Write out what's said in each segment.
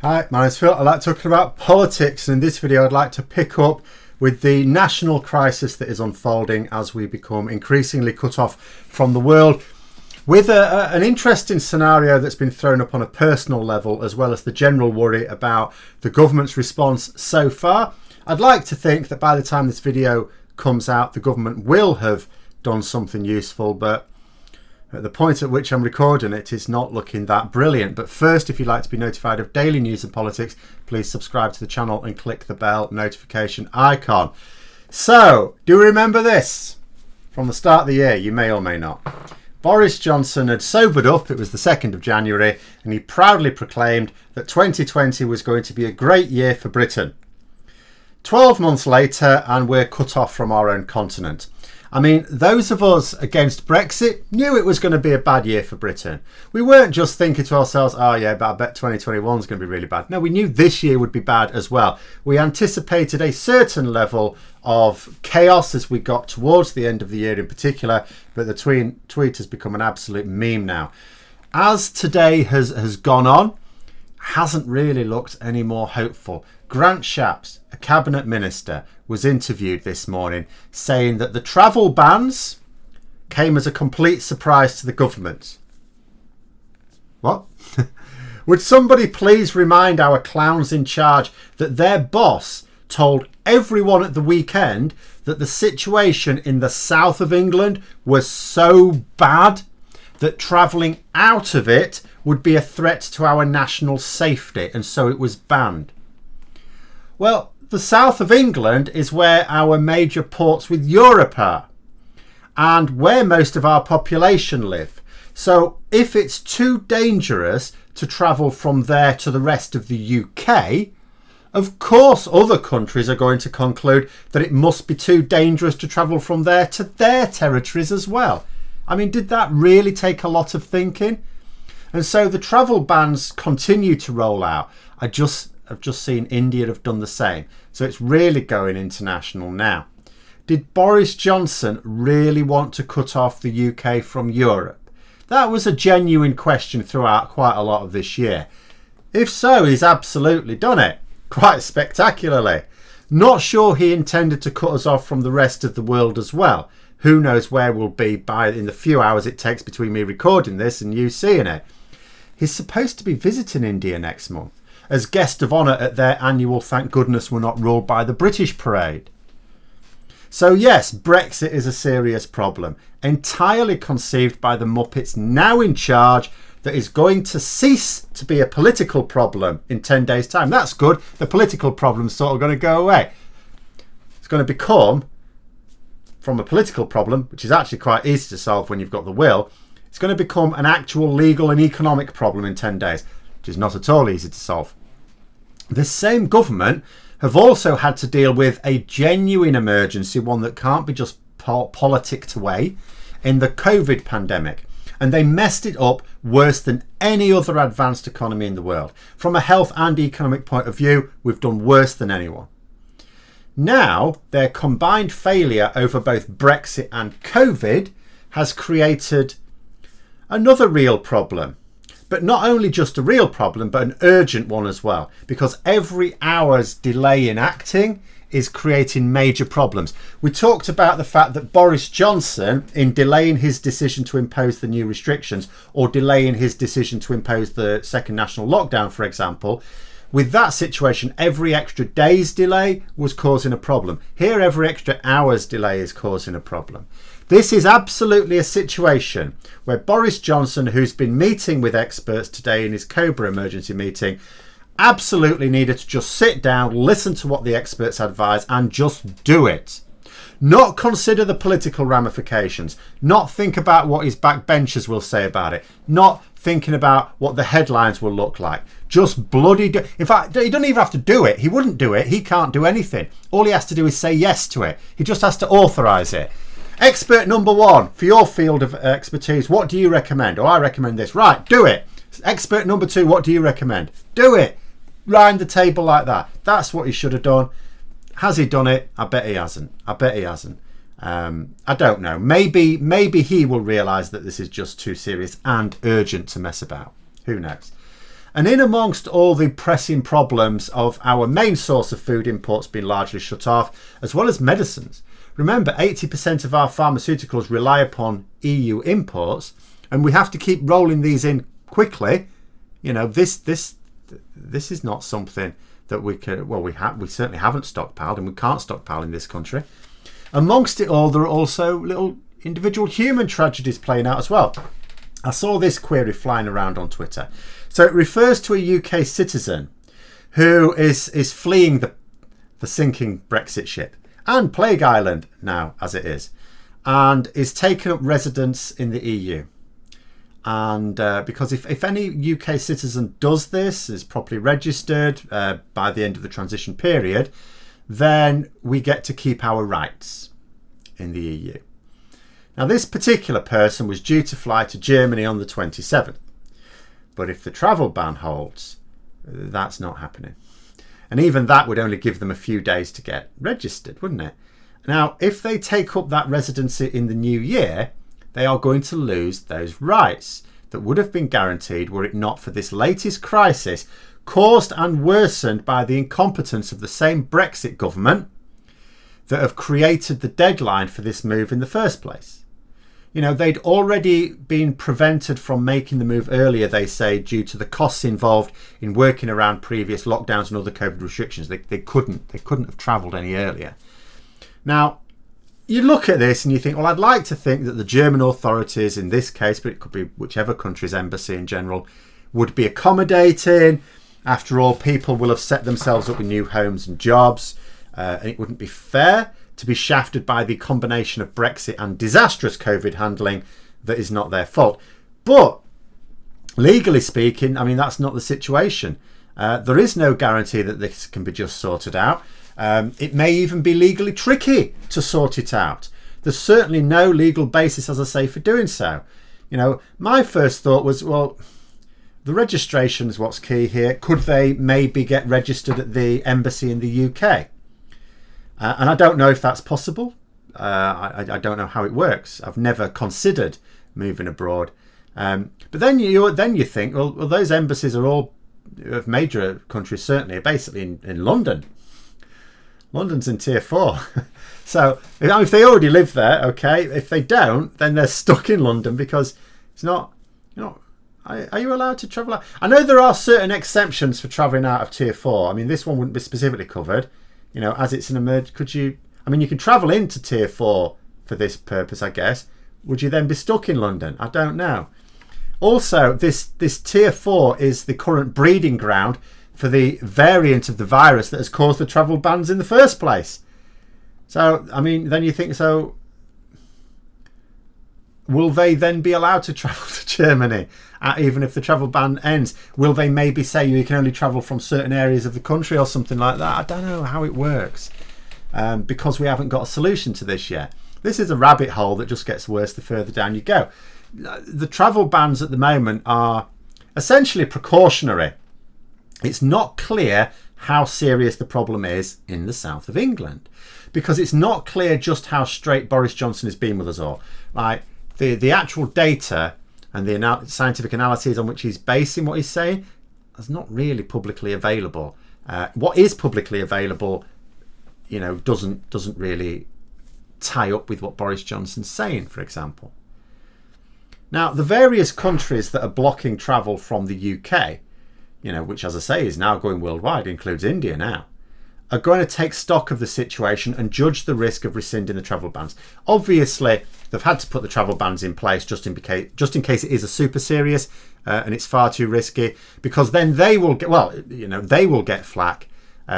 Hi, my name's Phil. I like talking about politics, and in this video I'd like to pick up with the national crisis that is unfolding as we become increasingly cut off from the world, with an interesting scenario that's been thrown up on a personal level, as well as the general worry about the government's response so far. I'd like to think that by the time this video comes out, the government will have done something useful, but at the point at which I'm recording it, it's not looking that brilliant. But first, if you'd like to be notified of daily news and politics, please subscribe to the channel and click the bell notification icon. So, do you remember this? From the start of the year, you may or may not. Boris Johnson had sobered up, it was the 2nd of January, and he proudly proclaimed that 2020 was going to be a great year for Britain. 12 months later, and we're cut off from our own continent. I mean, those of us against Brexit knew it was going to be a bad year for Britain. We weren't just thinking to ourselves, oh yeah, but I bet 2021 is going to be really bad. No, we knew this year would be bad as well. We anticipated a certain level of chaos as we got towards the end of the year in particular, but the tweet has become an absolute meme now. As today has gone on, hasn't really looked any more hopeful. Grant Shapps, a cabinet minister, was interviewed this morning saying that the travel bans came as a complete surprise to the government. What? Would somebody please remind our clowns in charge that their boss told everyone at the weekend that the situation in the south of England was so bad that travelling out of it would be a threat to our national safety, and so it was banned? Well, the south of England is where our major ports with Europe are, and where most of our population live. So if it's too dangerous to travel from there to the rest of the UK, of course other countries are going to conclude that it must be too dangerous to travel from there to their territories as well. I mean, did that really take a lot of thinking? And so the travel bans continue to roll out. I've just seen India have done the same. So it's really going international now. Did Boris Johnson really want to cut off the UK from Europe? That was a genuine question throughout quite a lot of this year. If so, he's absolutely done it. Quite spectacularly. Not sure he intended to cut us off from the rest of the world as well. Who knows where we'll be in the few hours it takes between me recording this and you seeing it. He's supposed to be visiting India next month as guest of honour at their annual Thank Goodness We're Not Ruled by the British parade. So yes, Brexit is a serious problem, entirely conceived by the Muppets now in charge, that is going to cease to be a political problem in 10 days' time. That's good. The political problem's sort of going to go away. It's going to become, from a political problem, which is actually quite easy to solve when you've got the will, it's going to become an actual legal and economic problem in 10 days, which is not at all easy to solve. The same government have also had to deal with a genuine emergency, one that can't be just politicked away, in the COVID pandemic. And they messed it up worse than any other advanced economy in the world. From a health and economic point of view, we've done worse than anyone. Now, their combined failure over both Brexit and COVID has created another real problem. But not only just a real problem, but an urgent one as well, because every hour's delay in acting is creating major problems. We talked about the fact that Boris Johnson, in delaying his decision to impose the new restrictions, or delaying his decision to impose the second national lockdown, for example, with that situation, every extra day's delay was causing a problem. Here, every extra hour's delay is causing a problem. This is absolutely a situation where Boris Johnson, who's been meeting with experts today in his Cobra emergency meeting, absolutely needed to just sit down, listen to what the experts advise, and just do it. Not consider the political ramifications, not think about what his backbenchers will say about it, not thinking about what the headlines will look like. Just bloody do. In fact, he doesn't even have to do it. He wouldn't do it. He can't do anything. All he has to do is say yes to it. He just has to authorise it. Expert number one, for your field of expertise, what do you recommend? Oh, I recommend this. Right, do it. Expert number two, what do you recommend? Do it. Round the table like that. That's what he should have done. Has he done it? I bet he hasn't. I don't know. Maybe he will realise that this is just too serious and urgent to mess about. Who knows? And in amongst all the pressing problems of our main source of food imports being largely shut off, as well as medicines, remember 80% of our pharmaceuticals rely upon EU imports, and we have to keep rolling these in quickly. You know, this is not something that we could, well, we certainly haven't stockpiled, and we can't stockpile in this country. Amongst it all, there are also little individual human tragedies playing out as well. I saw this query flying around on Twitter. So it refers to a UK citizen who is fleeing the sinking Brexit ship and Plague Island now as it is, and is taking up residence in the EU. And because if any UK citizen does this, is properly registered by the end of the transition period, then we get to keep our rights in the EU. Now, this particular person was due to fly to Germany on the 27th. But if the travel ban holds, that's not happening. And even that would only give them a few days to get registered, wouldn't it? Now, if they take up that residency in the new year, they are going to lose those rights that would have been guaranteed were it not for this latest crisis caused and worsened by the incompetence of the same Brexit government that have created the deadline for this move in the first place. You know, they'd already been prevented from making the move earlier, they say, due to the costs involved in working around previous lockdowns and other COVID restrictions. They couldn't have travelled any earlier. Now, you look at this and you think, well, I'd like to think that the German authorities in this case, but it could be whichever country's embassy in general, would be accommodating. After all, people will have set themselves up with new homes and jobs, and it wouldn't be fair to be shafted by the combination of Brexit and disastrous COVID handling that is not their fault. But legally speaking, I mean, that's not the situation. There is no guarantee that this can be just sorted out. It may even be legally tricky to sort it out. There's certainly no legal basis, as I say, for doing so. You know, my first thought was, well, the registration is what's key here. Could they maybe get registered at the embassy in the UK? And I don't know if that's possible. I don't know how it works. I've never considered moving abroad. But then you think, well, those embassies are all of major countries, certainly, are basically in London. London's in tier 4. So if they already live there, okay. If they don't, then they're stuck in London because it's not, are you allowed to travel out? I know there are certain exemptions for travelling out of tier 4. I mean, this one wouldn't be specifically covered. You know, as it's an emergency, you can travel into tier 4 for this purpose, I guess. Would you then be stuck in London? I don't know. Also, this tier 4 is the current breeding ground for the variant of the virus that has caused the travel bans in the first place. So, I mean, then you think, so will they then be allowed to travel to Germany, even if the travel ban ends? Will they maybe say you can only travel from certain areas of the country or something like that? I don't know how it works, because we haven't got a solution to this yet. This is a rabbit hole that just gets worse the further down you go. The travel bans at the moment are essentially precautionary. It's not clear how serious the problem is in the south of England, because it's not clear just how straight Boris Johnson has been with us all. Like the actual data and the scientific analyses on which he's basing what he's saying is not really publicly available. What is publicly available, you know, doesn't really tie up with what Boris Johnson's saying, for example. Now, the various countries that are blocking travel from the UK, you know, which, as I say, is now going worldwide, includes India now, are going to take stock of the situation and judge the risk of rescinding the travel bans. Obviously, they've had to put the travel bans in place just in case it is a super serious and it's far too risky, because then they will get flack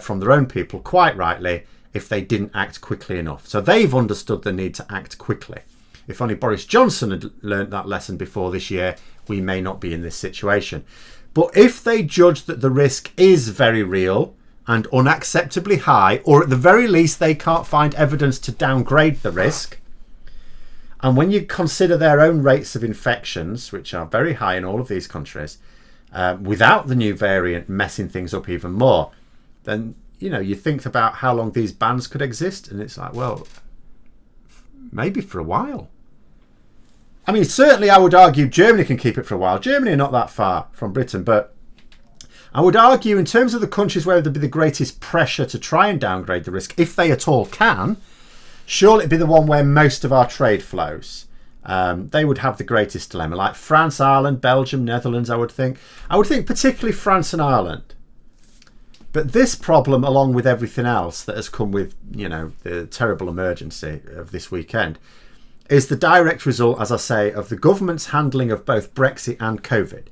from their own people, quite rightly, if they didn't act quickly enough. So they've understood the need to act quickly. If only Boris Johnson had learnt that lesson before this year, we may not be in this situation. But if they judge that the risk is very real and unacceptably high, or at the very least they can't find evidence to downgrade the risk, and when you consider their own rates of infections, which are very high in all of these countries, without the new variant messing things up even more, then, you know, you think about how long these bans could exist, and it's like, well, maybe for a while. I mean, certainly I would argue Germany can keep it for a while. Germany are not that far from Britain, but I would argue in terms of the countries where there'd be the greatest pressure to try and downgrade the risk, if they at all can, surely it'd be the one where most of our trade flows. They would have the greatest dilemma, like France, Ireland, Belgium, Netherlands, I would think. I would think particularly France and Ireland. But this problem, along with everything else that has come with, the terrible emergency of this weekend, is the direct result, as I say, of the government's handling of both Brexit and Covid.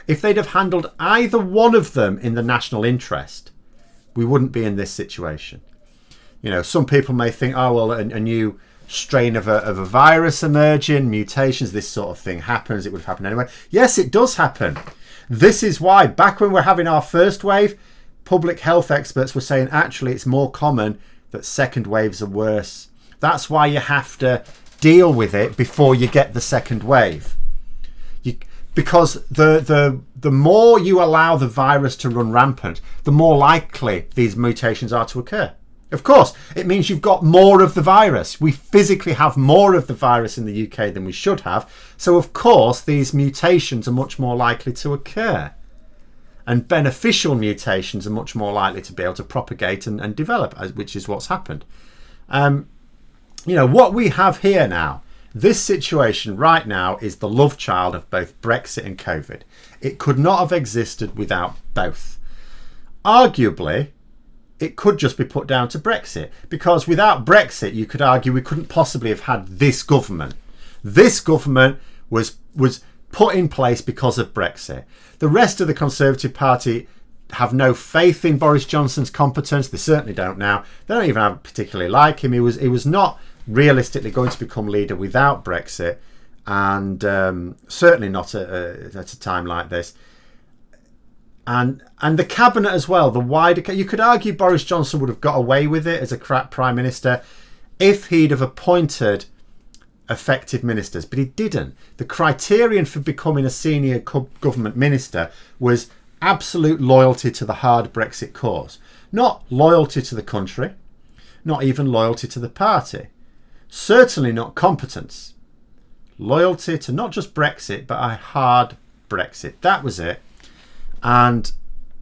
If they'd have handled either one of them in the national interest, we wouldn't be in this situation. Some people may think, oh, well, a new strain of a virus emerging, mutations, this sort of thing happens. It would have happened anyway. Yes, it does happen. This is why, back when we're having our first wave, public health experts were saying actually it's more common that second waves are worse. That's why you have to deal with it before you get the second wave. Because the more you allow the virus to run rampant, the more likely these mutations are to occur. Of course, it means you've got more of the virus. We physically have more of the virus in the UK than we should have. So, of course, these mutations are much more likely to occur. And beneficial mutations are much more likely to be able to propagate and develop, which is what's happened. What we have here now, this situation right now, is the love child of both Brexit and Covid. It could not have existed without both. Arguably, it could just be put down to Brexit, because without Brexit, you could argue we couldn't possibly have had this government. This government was put in place because of Brexit. The rest of the Conservative Party have no faith in Boris Johnson's competence. They certainly don't now. They don't even particularly like him. He was not realistically going to become leader without Brexit, and certainly not at a time like this. And the cabinet as well, the wider... You could argue Boris Johnson would have got away with it as a crap prime minister if he'd have appointed effective ministers, but he didn't. The criterion for becoming a senior government minister was absolute loyalty to the hard Brexit cause, not loyalty to the country, not even loyalty to the party, certainly not competence. Loyalty to not just Brexit, but a hard Brexit. That was it. And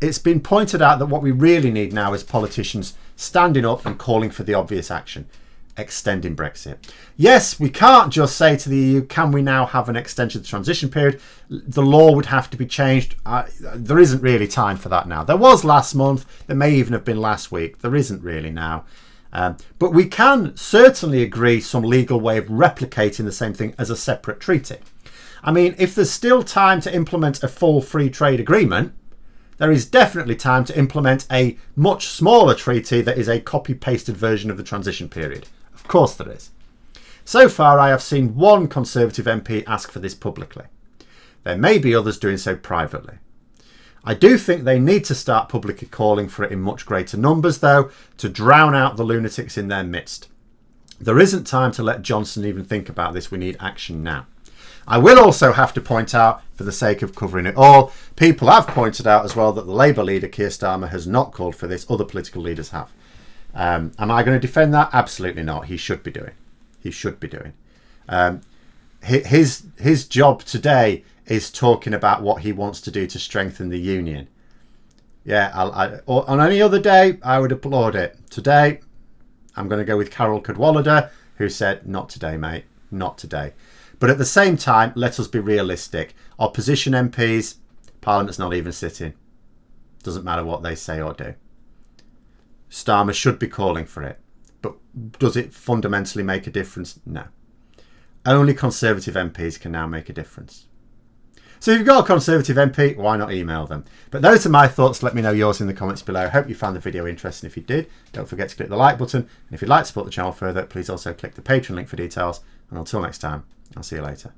it's been pointed out that what we really need now is politicians standing up and calling for the obvious action. Extending Brexit. Yes, we can't just say to the EU, can we now have an extension of the transition period? The law would have to be changed. There isn't really time for that now. There was last month. There may even have been last week. There isn't really now. But we can certainly agree some legal way of replicating the same thing as a separate treaty. I mean, if there's still time to implement a full free trade agreement, there is definitely time to implement a much smaller treaty that is a copy-pasted version of the transition period. Of course there is. So far, I have seen one Conservative MP ask for this publicly. There may be others doing so privately. I do think they need to start publicly calling for it in much greater numbers, though, to drown out the lunatics in their midst. There isn't time to let Johnson even think about this. We need action now. I will also have to point out, for the sake of covering it all, people have pointed out as well that the Labour leader, Keir Starmer, has not called for this. Other political leaders have. Am I going to defend that? Absolutely not. He should be doing. He should be doing. His job today is talking about what he wants to do to strengthen the union. Yeah, on any other day, I would applaud it. Today, I'm going to go with Carol Cadwallader, who said, not today, mate, not today. But at the same time, let us be realistic. Opposition MPs, Parliament's not even sitting. Doesn't matter what they say or do. Starmer should be calling for it. But does it fundamentally make a difference? No. Only Conservative MPs can now make a difference. So if you've got a Conservative MP, why not email them? But those are my thoughts. Let me know yours in the comments below. Hope you found the video interesting. If you did, don't forget to click the like button. And if you'd like to support the channel further, please also click the Patreon link for details. And until next time, I'll see you later.